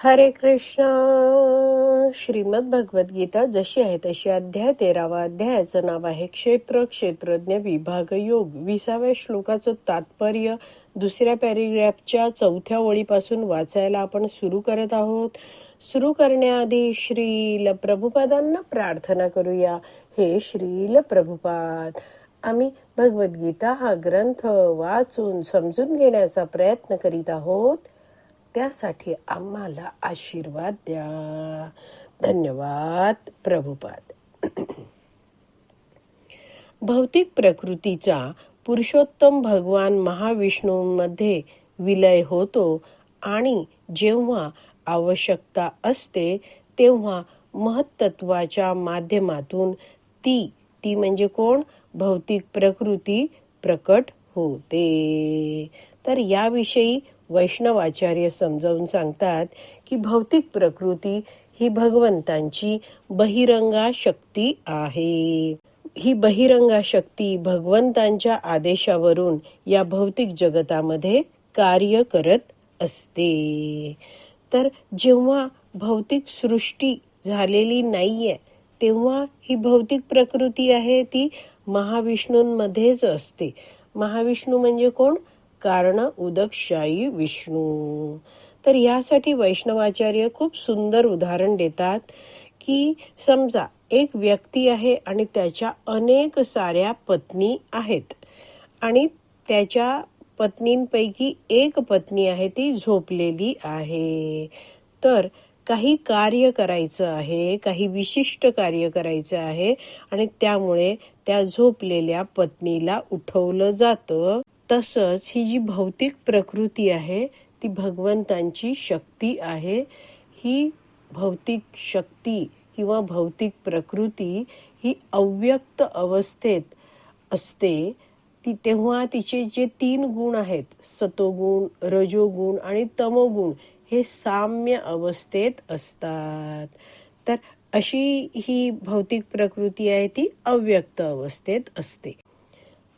हरे कृष्ण. श्रीमद भगवत गीता जशी आहे तशी अध्याय 13वा. अध्यायाचं नाव आहे क्षेत्र क्षेत्रज्ञ विभाग योग. 20व्या श्लोकाचं तात्पर्य दुसऱ्या पॅरेग्राफच्या 4थ्या ओळीपासून वाचायला आपण सुरू करत आहोत. सुरू करण्याआधी श्रील प्रभुपादांना प्रार्थना करूया. हे श्रील प्रभुपाद, आम्ही भगवद्गीता हा ग्रंथ वाचून समजून घेण्याचा प्रयत्न करीत आहोत. त्यासाठी आम्हाला आशीर्वाद द्या. धन्यवाद प्रभुपाद. भौतिक प्रकृतीचा पुरुषोत्तम भगवान महाविष्णूंमध्ये विलय होतो आणि जेव्हा आवश्यकता असते तेव्हा महत्त्वाच्या माध्यमातून ती म्हणजे कोण? भौतिक प्रकृती प्रकट होते. तर याविषयी वैष्णवाचार्य समजावून सांगतात की भौतिक प्रकृती ही भगवंतांची बहिरंगा शक्ती आहे. ही बहिरंगा शक्ती भगवंतांच्या आदेशावरून या भौतिक जगतामध्ये कार्य करत असते. तर जेव्हा भौतिक सृष्टी झालेली नाहीये तेव्हा ही भौतिक प्रकृती आहे ती महाविष्णूंमध्येच असते. महाविष्णू म्हणजे कोण? कारण उदकशाही विष्णू. तर यासाठी वैष्णवाचार्य खूप सुंदर उदाहरण देतात की समजा एक व्यक्ती आहे आणि त्याच्या अनेक साऱ्या पत्नी आहेत आणि त्याच्या पत्नींपैकी एक पत्नी आहे ती झोपलेली आहे. तर काही कार्य करायचं आहे, काही विशिष्ट कार्य करायचं आहे आणि त्यामुळे त्या झोपलेल्या पत्नीला उठवलं जातं. तसंच ही जी भौतिक प्रकृती आहे ती भगवंतांची शक्ती आहे. ही भौतिक शक्ती किंवा भौतिक प्रकृती ही अव्यक्त अवस्थेत असते. ती तेव्हा तिचे जे 3 गुण आहेत, सतोगुण, रजोगुण आणि तमोगुण, हे साम्य अवस्थेत असतात. तर अशी ही भौतिक प्रकृती आहे ती अव्यक्त अवस्थेत असते.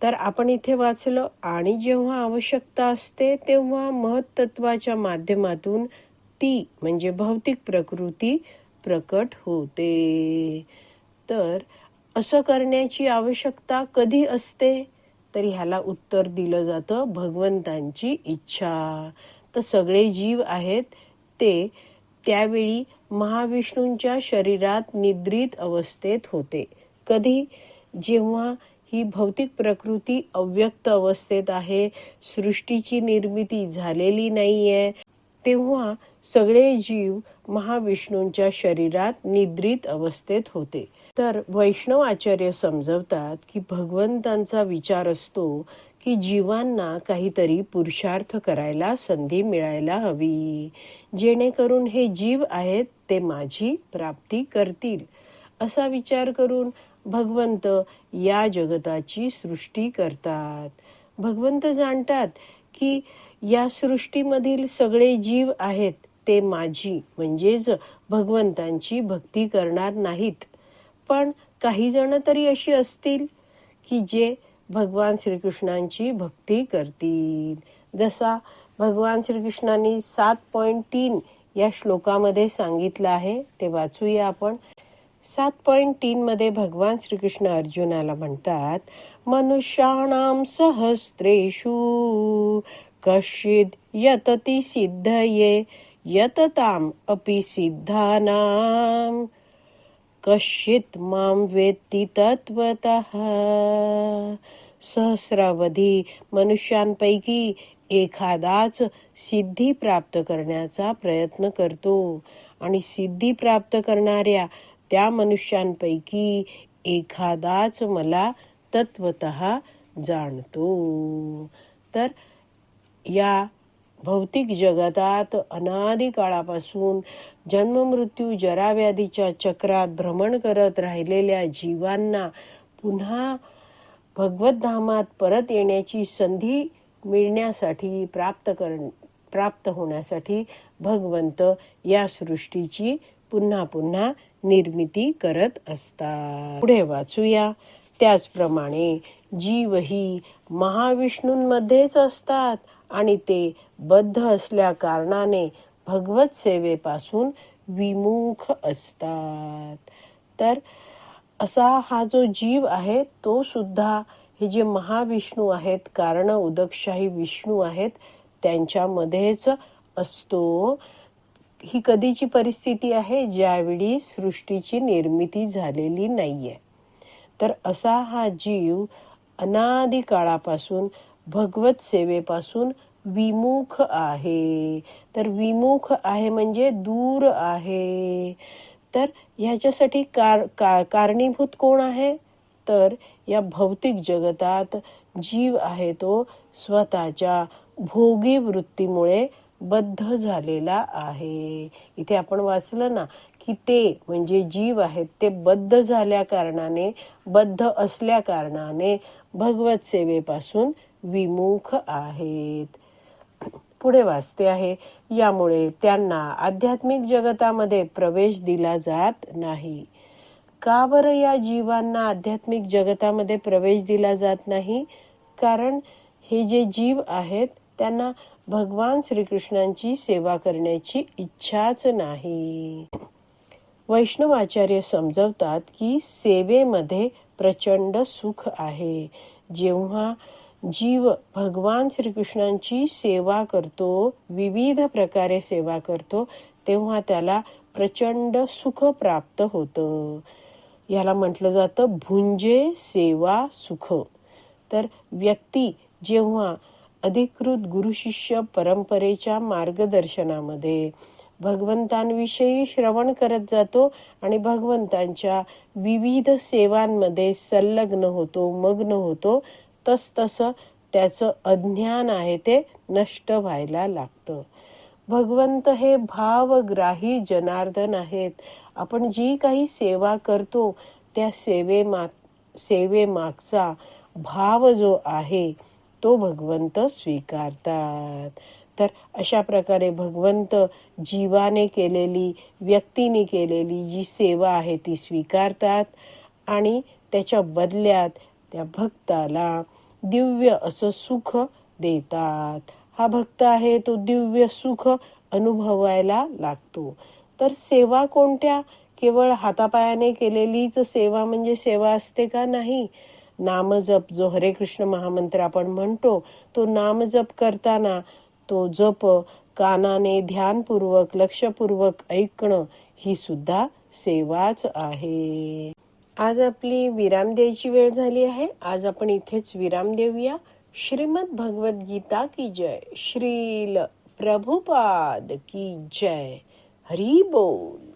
तर आपण इथे वाचलं, आणि जेव्हा आवश्यकता असते तेव्हा महत्त्वाच्या माध्यमातून ती म्हणजे भौतिक प्रकृती प्रकट होते. तर असं करण्याची आवश्यकता कधी असते? तर ह्याला उत्तर दिलं जातं भगवंतांची इच्छा. तर सगळे जीव आहेत ते त्यावेळी महाविष्णूंच्या शरीरात निद्रित अवस्थेत होते. कधी? जेव्हा ही भौतिक प्रकृती अव्यक्त अवस्थेत आहे, सृष्टीची निर्मिती झालेली नाहीये, तेव्हा सगळे जीव महाविष्णूंच्या शरीरात निद्रित अवस्थेत होते. तर वैष्णव आचार्य समजवतात की भगवंतांचा विचार असतो की जीवांना काहीतरी पुरुषार्थ करायला संधी मिळायला हवी, जेणेकरून हे जीव आहेत ते माझी प्राप्ती करतील. असा विचार करून भगवंत या जगताची सृष्टी करतात. भगवंत जाणतात की या सृष्टीमधील सगळे जीव आहेत ते माझी म्हणजेच भगवंतांची भक्ती करणार नाहीत. पण काही जण तरी अशी असतील की जे भगवान श्रीकृष्णांची भक्ती करतील. जसा भगवान श्रीकृष्णांनी 7.3 या श्लोकामध्ये सांगितलं आहे, ते वाचूया आपण. 7.3 मध्ये भगवान श्रीकृष्ण अर्जुनाला म्हणतात, मनुष्याणाम सहस्रेषु कश्चिद यतति सिद्धये यतताम अपि सिद्धानाम कश्चित माम वेत्ति तत्वतः. सहस्रावधी मनुष्यांपैकी एखादाच सिद्धी प्राप्त करण्याचा प्रयत्न करतो आणि सिद्धी प्राप्त करणाऱ्या त्या मनुष्यांपैकी एखादाच मला तत्वतः जाणतो. तर या भौतिक जगतात अनादी काळापासून जन्म मृत्यू जराव्याधीच्या चक्रात भ्रमण करत राहिलेल्या जीवांना पुन्हा भगवत धामात परत येण्याची संधी मिळण्यासाठी प्राप्त होण्यासाठी भगवंत या सृष्टीची पुन्हा पुन्हा निर्मिती करत असतात. पुढे वाचूया. त्याचप्रमाणे जीवही महाविष्णूंमध्येच असतात आणि ते बद्ध असल्या कारणाने भगवत सेवेपासून विमुख असतात. तर असा हा जो जीव आहे तो सुद्धा हे जे महाविष्णू आहेत, कारण उदकशाही विष्णू आहेत, त्यांच्यामध्येच असतो. ही कधीची परिस्थिती आहे? ज्यावेळी सृष्टीची निर्मिती झालेली नाहीये. तर असा हा जीव अनादी काळापासून भगवत सेवेपासून विमुख आहे. तर विमुख आहे म्हणजे दूर आहे. तर ह्याच्यासाठी कारणीभूत कोण आहे? तर या भौतिक जगतात जीव आहे तो स्वतःच्या भोगी वृत्तीमुळे बद्ध झालेला आहे. इथे आपण वाचलं ना की ते म्हणजे जीव आहेत ते बद्ध झाल्या कारणाने, बद्ध असल्या कारणाने भगवत सेवेपासून विमुख आहेत. पुढे वाचते आहे, यामुळे त्यांना आध्यात्मिक जगतामध्ये प्रवेश दिला जात नाही. का बरं या जीवांना आध्यात्मिक जगतामध्ये प्रवेश दिला जात नाही? कारण हे जे जीव आहेत त्यांना भगवान श्रीकृष्णांची सेवा करण्याची इच्छाच नाही. वैष्णवाचार्य समजवतात की सेवेमध्ये प्रचंड सुख आहे. जेव्हा जीव भगवान श्रीकृष्णांची सेवा करतो, विविध प्रकारे सेवा करतो, तेव्हा त्याला प्रचंड सुख प्राप्त होतं. याला म्हटलं जातं भुंजे सेवा सुख. तर व्यक्ती जेव्हा अधिकृत गुरुशिष्य परंपरेच्या मार्गदर्शनामध्ये भगवंतांविषयी श्रवण करत जातो आणि भगवंतांच्या विविध सेवांमध्ये संलग्न होतो, मग्न होतो, तसतसं त्याचं अज्ञान आहे ते नष्ट व्हायला लागतं. भगवंत हे भावग्राही जनार्दन आहेत. आपण जी काही सेवा करतो त्या सेवेमागचा भाव जो आहे तो भगवंत स्वीकारतात. तर अशा प्रकारे भगवंत जीवाने केलेली, व्यक्तीने केलेली जी सेवा आहे ती स्वीकारतात आणि त्याच्या बदल्यात त्या भक्ताला दिव्य असं सुख देतात. हा भक्त आहे तो दिव्य सुख अनुभवायला लागतो. तर सेवा कोणत्या? केवळ हातापायाने केलेलीच सेवा म्हणजे सेवा असते का? नाही. नामजप जो हरे कृष्ण महामंत्र आपण म्हणतो, तो नामजप करताना तो जप कानाने ध्यानपूर्वक, लक्षपूर्वक ऐकणं ही सुद्धा सेवाच आहे. आज आपली विराम द्यायची वेळ झाली आहे. आज आपण इथेच विराम देऊया. श्रीमद भगवद गीता की जय. श्रील प्रभुपाद की जय. हरी बोल.